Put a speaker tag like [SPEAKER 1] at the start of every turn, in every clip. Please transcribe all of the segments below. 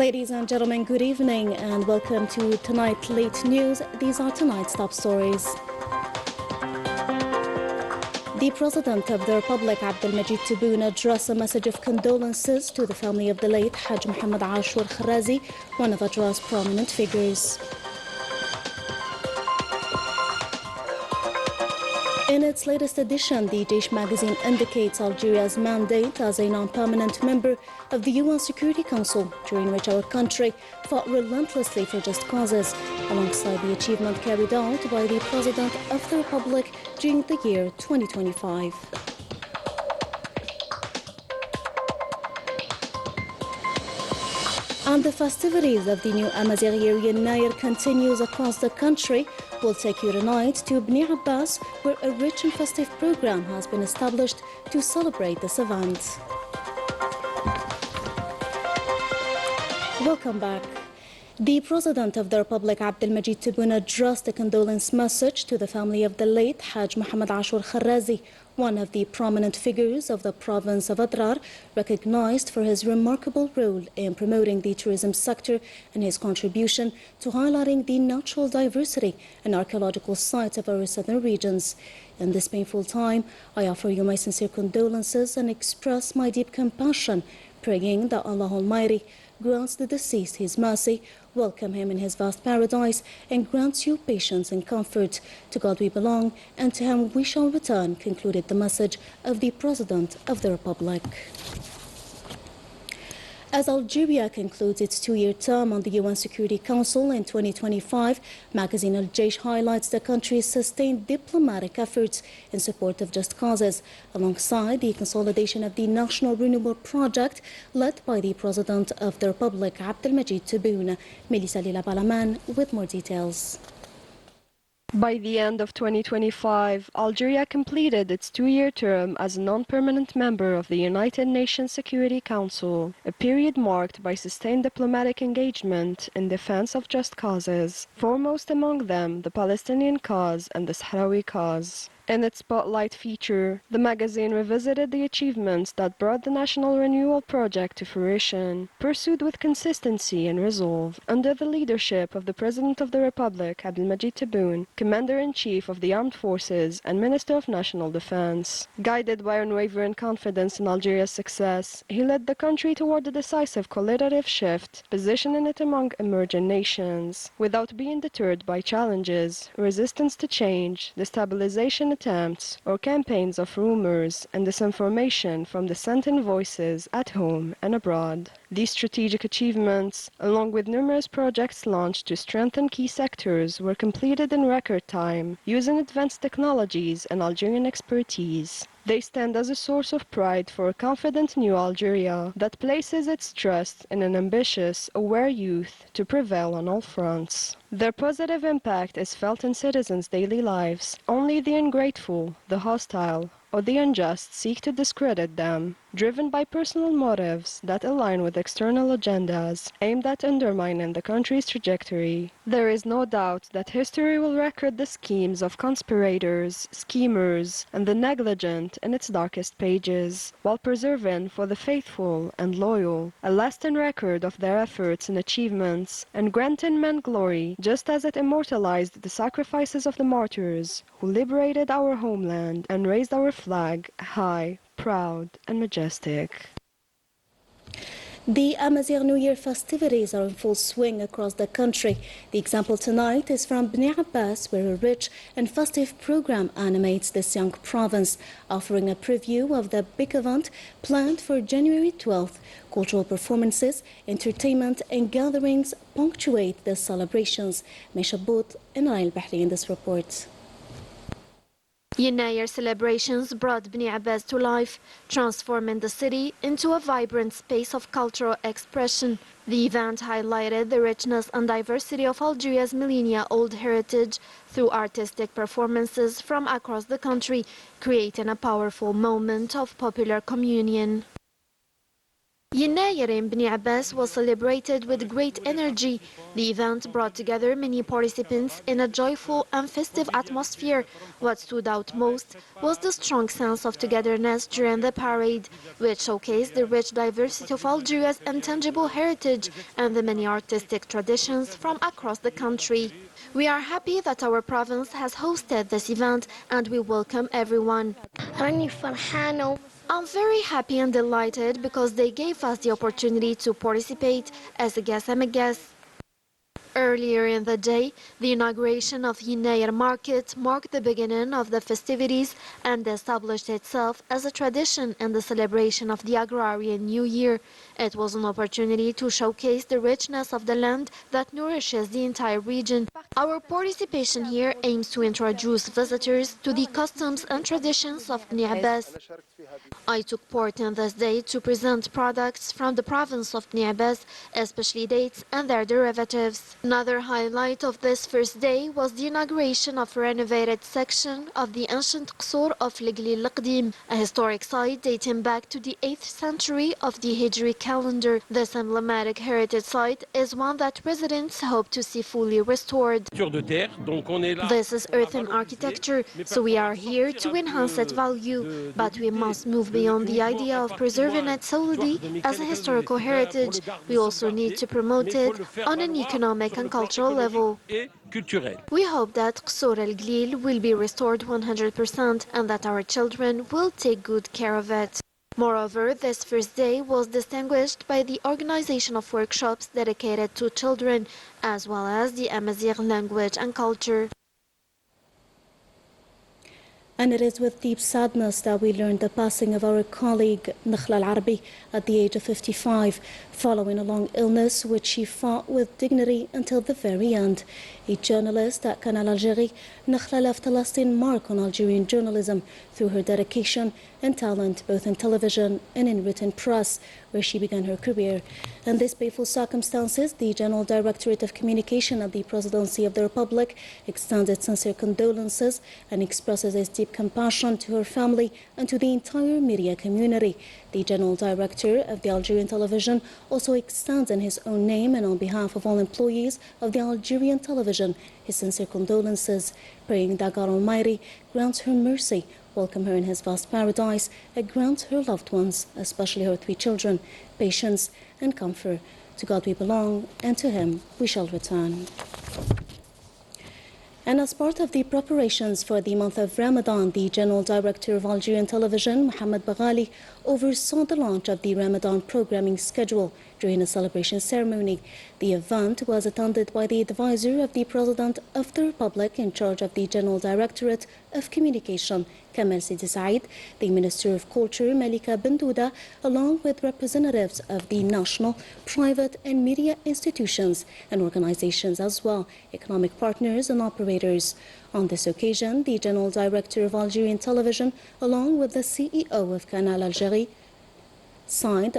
[SPEAKER 1] Ladies and gentlemen, good evening and welcome to tonight's late news. These are tonight's top stories. The President of the Republic, Abdelmajid Tebboune, addressed a message of condolences to the family of the late Hajj Mohammed Ashur Kharrazi, one of Adra's prominent figures. In its latest edition, the Jaish magazine indicates Algeria's mandate as a non-permanent member of the UN Security Council, during which our country fought relentlessly for just causes, alongside the achievement carried out by the President of the Republic during the year 2025. And the festivities of the new Algerian Nair continues across the country. We'll take you tonight to Bni Abbas, where a rich and festive program has been established to celebrate this event. Welcome back. The President of the Republic, Abdelmajid Tebboune, addressed a condolence message to the family of the late Hajj Mohammed Ashur Kharrazi, one of the prominent figures of the province of Adrar, recognized for his remarkable role in promoting the tourism sector and his contribution to highlighting the natural diversity and archaeological sites of our southern regions. In this painful time, I offer you my sincere condolences and express my deep compassion, praying that Allah Almighty grants the deceased His mercy, welcome him in His vast paradise, and grants you patience and comfort. To God we belong, and to Him we shall return, concluded the message of the President of the Republic. As Algeria concludes its two-year term on the UN Security Council in 2025, magazine Al Jaish highlights the country's sustained diplomatic efforts in support of just causes, alongside the consolidation of the National Renewal Project led by the President of the Republic, Abdelmajid Tebboune. Melissa Lila Balaman with more details.
[SPEAKER 2] By the end of 2025, Algeria completed its two-year term as a non-permanent member of the United Nations Security Council, a period marked by sustained diplomatic engagement in defense of just causes, foremost among them the Palestinian cause and the Sahrawi cause. In its spotlight feature, the magazine revisited the achievements that brought the National Renewal Project to fruition, pursued with consistency and resolve under the leadership of the President of the Republic, Abdelmajid Tebboune, Commander-in-Chief of the Armed Forces and Minister of National Defense. Guided by unwavering confidence in Algeria's success, he led the country toward a decisive qualitative shift, positioning it among emerging nations, without being deterred by challenges, resistance to change, destabilization attempts, or campaigns of rumors and disinformation from dissenting voices at home and abroad. These strategic achievements, along with numerous projects launched to strengthen key sectors, were completed in record time, using advanced technologies and Algerian expertise. They stand as a source of pride for a confident new Algeria that places its trust in an ambitious, aware youth to prevail on all fronts. Their positive impact is felt in citizens' daily lives. Only the ungrateful, the hostile, or the unjust seek to discredit them, driven by personal motives that align with external agendas aimed at undermining the country's trajectory. There is no doubt that history will record the schemes of conspirators, schemers, and the negligent in its darkest pages, while preserving for the faithful and loyal a lasting record of their efforts and achievements, and granting men glory just as it immortalized the sacrifices of the martyrs who liberated our homeland and raised our flag high, proud, and majestic.
[SPEAKER 1] The Amazigh New Year festivities are in full swing across the country. The example tonight is from Bni Abbas, where a rich and festive program animates this young province, offering a preview of the big event planned for January 12th. Cultural performances, entertainment, and gatherings punctuate the celebrations. Mesha Bout and Rail Bahri in this report.
[SPEAKER 3] Year celebrations brought Bni Abbas to life, transforming the city into a vibrant space of cultural expression. The event highlighted the richness and diversity of Algeria's millennia-old heritage through artistic performances from across the country, creating a powerful moment of popular communion. Yinayer in Bni Abbas was celebrated with great energy. The event brought together many participants in a joyful and festive atmosphere. What stood out most was the strong sense of togetherness during the parade, which showcased the rich diversity of Algeria's intangible heritage and the many artistic traditions from across the country. We are happy that our province has hosted this event and we welcome everyone. I'm very happy and delighted because they gave us the opportunity to participate as a guest and a guest. Earlier in the day, the inauguration of Yinayer Market marked the beginning of the festivities and established itself as a tradition in the celebration of the agrarian New Year. It was an opportunity to showcase the richness of the land that nourishes the entire region. Our participation here aims to introduce visitors to the customs and traditions of Bni Abbas. I took part in this day to present products from the province of Bni Abbas, especially dates and their derivatives. Another highlight of this first day was the inauguration of a renovated section of the ancient Qsur of Liglil Al-Qadim, a historic site dating back to the 8th century of the Hijri calendar. This emblematic heritage site is one that residents hope to see fully restored. This is earthen architecture, so we are here to enhance its value, but we must move beyond the idea of preserving it solely as a historical heritage. We also need to promote it on an economic and cultural level. We hope that Qsur al-Glil will be restored 100% and that our children will take good care of it. Moreover, this first day was distinguished by the organization of workshops dedicated to children, as well as the Amazigh language and culture.
[SPEAKER 1] And it is with deep sadness that we learned the passing of our colleague Nakhla Al-Arabi at the age of 55, following a long illness which she fought with dignity until the very end. A journalist at Canal Algérie, Nakhla left a lasting mark on Algerian journalism through her dedication and talent both in television and in written press, where she began her career. In these painful circumstances, the General Directorate of Communication at the Presidency of the Republic extends its sincere condolences and expresses its deep compassion to her family and to the entire media community. The General Director of the Algerian Television also extends in his own name and on behalf of all employees of the Algerian Television his sincere condolences, praying that God Almighty grants her mercy, welcome her in his vast paradise, and grant her loved ones, especially her 3 children, patience and comfort. To God we belong, and to him we shall return. And as part of the preparations for the month of Ramadan, the General Director of Algerian Television, Mohamed Baghali, oversaw the launch of the Ramadan programming schedule during a celebration ceremony. The event was attended by the advisor of the President of the Republic in charge of the General Directorate of Communication, Kamal Sidi Said, the Minister of Culture, Malika Bendouda, along with representatives of the national, private and media institutions and organizations as well, economic partners and operators. On this occasion, the General Director of Algerian Television, along with the CEO of Canal Algérie, signed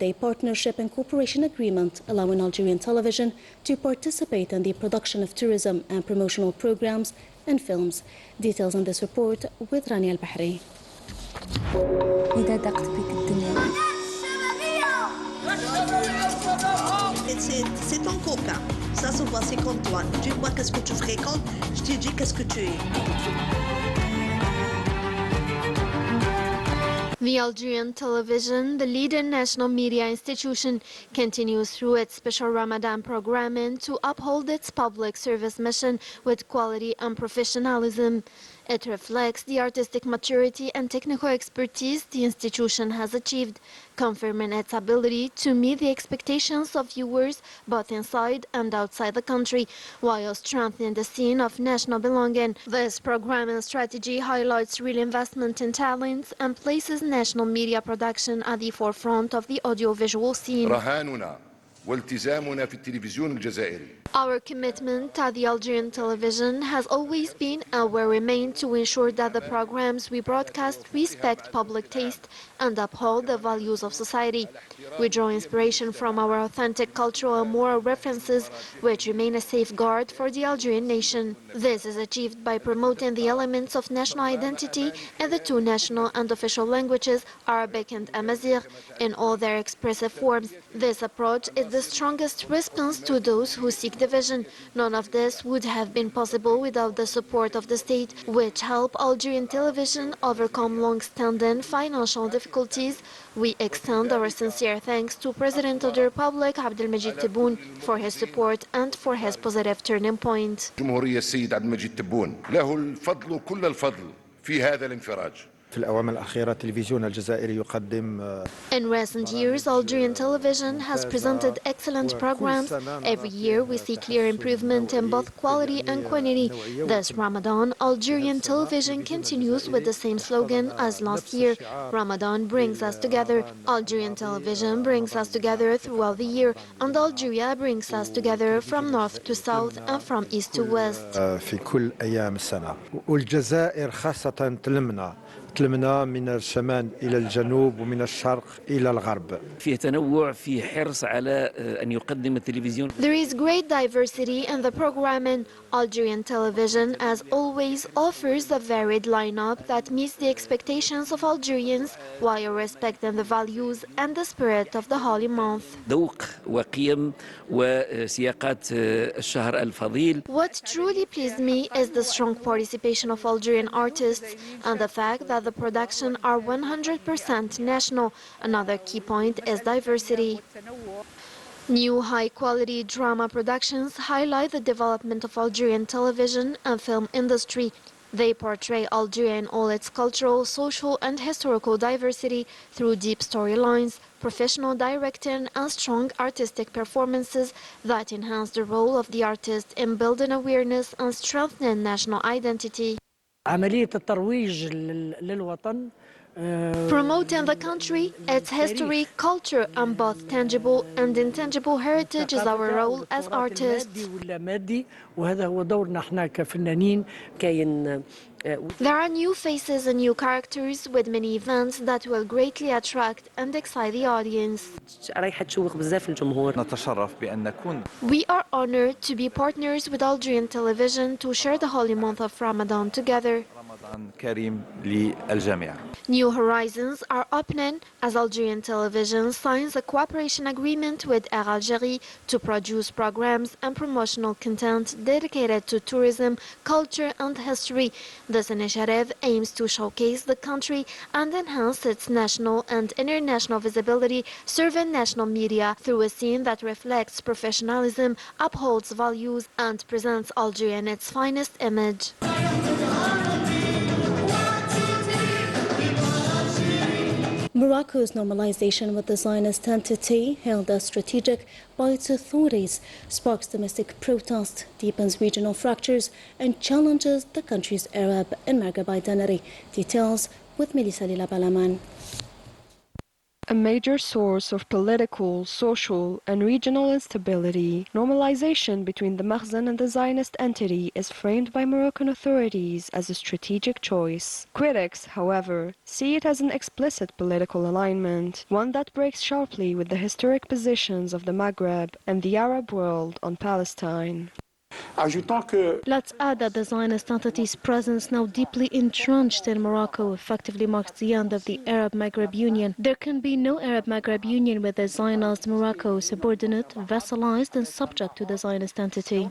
[SPEAKER 1] a partnership and cooperation agreement allowing Algerian Television to participate in the production of tourism and promotional programs and films. Details on this report with Rania Al-Bahri.
[SPEAKER 4] C'est ton copain. Ça se voit, c'est comme toi. Dis-moi qu'est-ce que tu fréquentes, je te dis qu'est-ce que tu es.
[SPEAKER 3] The Algerian Television, the leading national media institution, continues through its special Ramadan programming to uphold its public service mission with quality and professionalism. It reflects the artistic maturity and technical expertise the institution has achieved, confirming its ability to meet the expectations of viewers both inside and outside the country, while strengthening the scene of national belonging. This programming strategy highlights real investment in talents and places national media production at the forefront of the audiovisual scene.
[SPEAKER 5] والتزامنا في التلفزيون الجزائري.
[SPEAKER 3] Our commitment at the Algerian television has always been and will remain to ensure that the programs we broadcast respect public taste and uphold the values of society. We draw inspiration from our authentic cultural and moral references, which remain a safeguard for the Algerian nation. This is achieved by promoting the elements of national identity in the two national and official languages, Arabic and Amazigh, in all their expressive forms. This approach is the strongest response to those who seek division. None of this would have been possible without the support of the state, which helped Algerian television overcome long-standing financial difficulties. We extend our sincere thanks to President of the Republic, Abdelmajid Tebboune, for his support and for his positive turning point.
[SPEAKER 5] جمهورية السيد عبد المجيد تبون له الفضل كل الفضل في هذا الانفراج.
[SPEAKER 6] في الأعوام الأخيرة التلفزيون الجزائري يقدم.
[SPEAKER 3] In recent years, Algerian television has presented excellent programs. Every year, we see clear improvement in both quality and quantity. This Ramadan, Algerian television continues with the same slogan as last year. Ramadan brings us together. Algerian television brings us together throughout the year, and Algeria brings us together from north to south and from east to west.
[SPEAKER 6] في كل أيام السنة والجزائر خاصة تلمنا من الشمال إلى الجنوب ومن الشرق إلى الغرب.
[SPEAKER 7] فيه تنوع، فيه حرص على أن يقدم التلفزيون.
[SPEAKER 3] There is great diversity in the programming. Algerian television, as always, offers a varied lineup that meets the expectations of Algerians while respecting the values and the spirit of the holy month.
[SPEAKER 7] ذوق وقيم وسياقات الشهر الفضيل.
[SPEAKER 3] What truly pleased me is the strong participation of Algerian artists and the fact that the production are 100% national. Another key point is diversity. New high-quality drama productions highlight the development of Algerian television and film industry. They portray Algeria in all its cultural, social and historical diversity through deep storylines, professional directing and strong artistic performances that enhance the role of the artist in building awareness and strengthening national identity.
[SPEAKER 8] عملية الترويج للوطن.
[SPEAKER 3] Promoting the country, its history, culture, and both tangible and intangible heritage is our role as artists.
[SPEAKER 8] وهذا هو دورنا احنا كفنانين. كاين
[SPEAKER 3] There are new faces and new characters with many events that will greatly attract and excite the audience.
[SPEAKER 9] رايحة تشوق بزاف الجمهور.
[SPEAKER 10] نتشرف بأن نكون.
[SPEAKER 3] We are honored to be partners with Algerian television to share the holy month of Ramadan together.
[SPEAKER 10] كريم للجميع.
[SPEAKER 3] New horizons are opening as Algerian television signs a cooperation agreement with Air Algérie to produce programs and promotional content dedicated to tourism, culture and history. This initiative aims to showcase the country and enhance its national and international visibility, serving national media through a scene that reflects professionalism, upholds values and presents Algeria in its finest image.
[SPEAKER 1] Morocco's normalization with the Zionist entity, hailed as strategic by its authorities, sparks domestic protest, deepens regional fractures, and challenges the country's Arab and Maghreb identity. Details with Melissa Lila Balaman.
[SPEAKER 2] A major source of political, social, and regional instability, normalization between the Makhzen and the Zionist entity is framed by Moroccan authorities as a strategic choice. Critics, however, see it as an explicit political alignment, one that breaks sharply with the historic positions of the Maghreb and the Arab world on Palestine.
[SPEAKER 1] Let's add that the Zionist entity's presence, now deeply entrenched in Morocco, effectively marks the end of the Arab-Maghreb Union. There can be no Arab-Maghreb Union with a Zionist Morocco subordinate, vassalized and subject to the Zionist entity.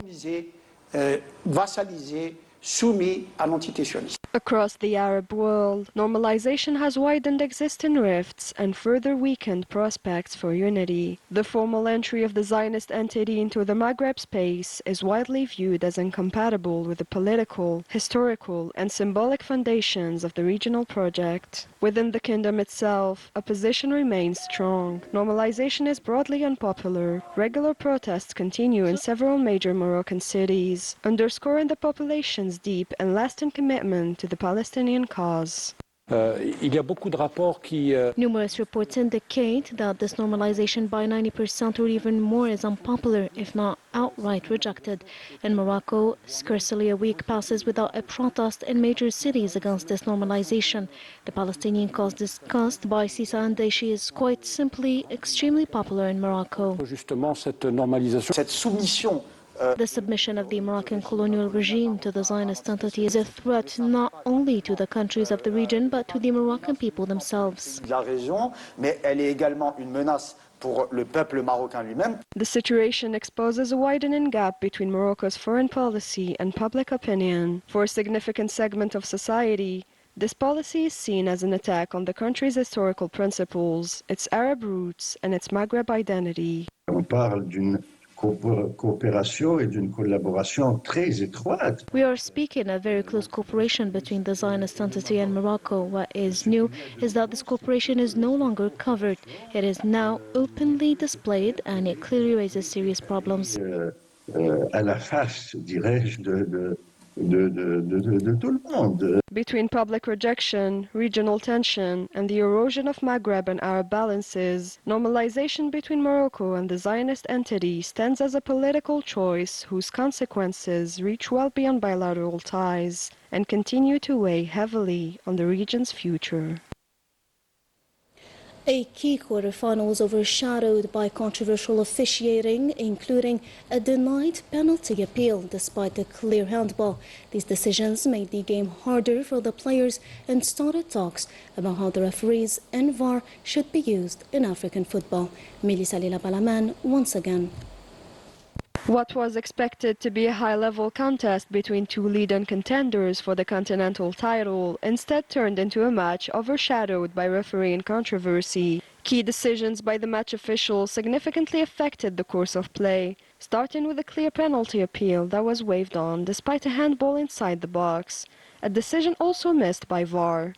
[SPEAKER 2] Across the Arab world, normalization has widened existing rifts and further weakened prospects for unity. The formal entry of the Zionist entity into the Maghreb space is widely viewed as incompatible with the political, historical, and symbolic foundations of the regional project. Within the kingdom itself, opposition remains strong. Normalization is broadly unpopular. Regular protests continue in several major Moroccan cities, underscoring the population's deep and lasting commitment to the Palestinian cause.
[SPEAKER 8] Il y a beaucoup de rapports qui
[SPEAKER 1] Numerous reports indicate that this normalization by 90% or even more is unpopular, if not outright rejected. In Morocco, scarcely a week passes without a protest in major cities against this normalization. The Palestinian cause discussed by Sisa and Daishi is quite simply extremely popular in Morocco.
[SPEAKER 8] justement cette normalisation,
[SPEAKER 11] cette soumission.
[SPEAKER 1] The submission of the Moroccan colonial regime to the Zionist entity is a threat not only to the countries of the region but to the Moroccan people themselves.
[SPEAKER 11] La région, mais elle est également une menace pour le peuple marocain lui-même.
[SPEAKER 2] The situation exposes a widening gap between Morocco's foreign policy and public opinion. For a significant segment of society, this policy is seen as an attack on the country's historical principles, its Arab roots, and its Maghreb identity.
[SPEAKER 12] On parle d'une coopération et d'une collaboration très étroite.
[SPEAKER 1] We are speaking of very close cooperation between the Zionist entity and Morocco. What is new is that this cooperation is no longer covered. It is now openly displayed and it clearly raises serious problems.
[SPEAKER 12] À la face, dirais-je, de tout le monde.
[SPEAKER 2] Between public rejection, regional tension, and the erosion of Maghreb and Arab balances, normalization between Morocco and the Zionist entity stands as a political choice whose consequences reach well beyond bilateral ties and continue to weigh heavily on the region's future. A key quarterfinal was overshadowed by controversial officiating, including a denied penalty appeal despite a clear handball. These decisions made the game harder for the players and started talks about how the referees and VAR should be used in African football. Melissa Lila Balaman once again. What was expected to be a high-level contest between two leading contenders for the continental title instead turned into a match overshadowed by refereeing controversy. Key decisions by the match officials significantly affected the course of play, starting with a clear penalty appeal that was waved on despite a handball inside the box, a decision also missed by VAR.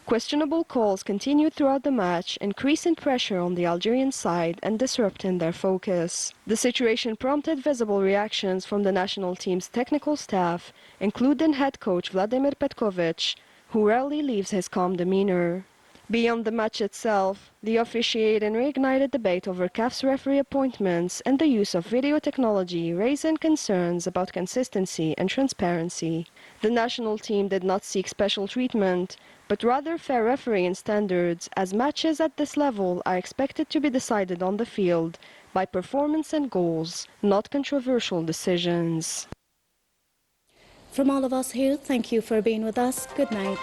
[SPEAKER 2] Questionable calls continued throughout the match, increasing pressure on the Algerian side and disrupting their focus. The situation prompted visible reactions from the national team's technical staff, including head coach Vladimir Petkovic, who rarely leaves his calm demeanor. Beyond the match itself, the officiating reignited debate over CAF's referee appointments and the use of video technology, raising concerns about consistency and transparency. The national team did not seek special treatment, but rather fair refereeing standards, as matches at this level are expected to be decided on the field by performance and goals, not controversial decisions. From all of us here, thank you for being with us. Good night.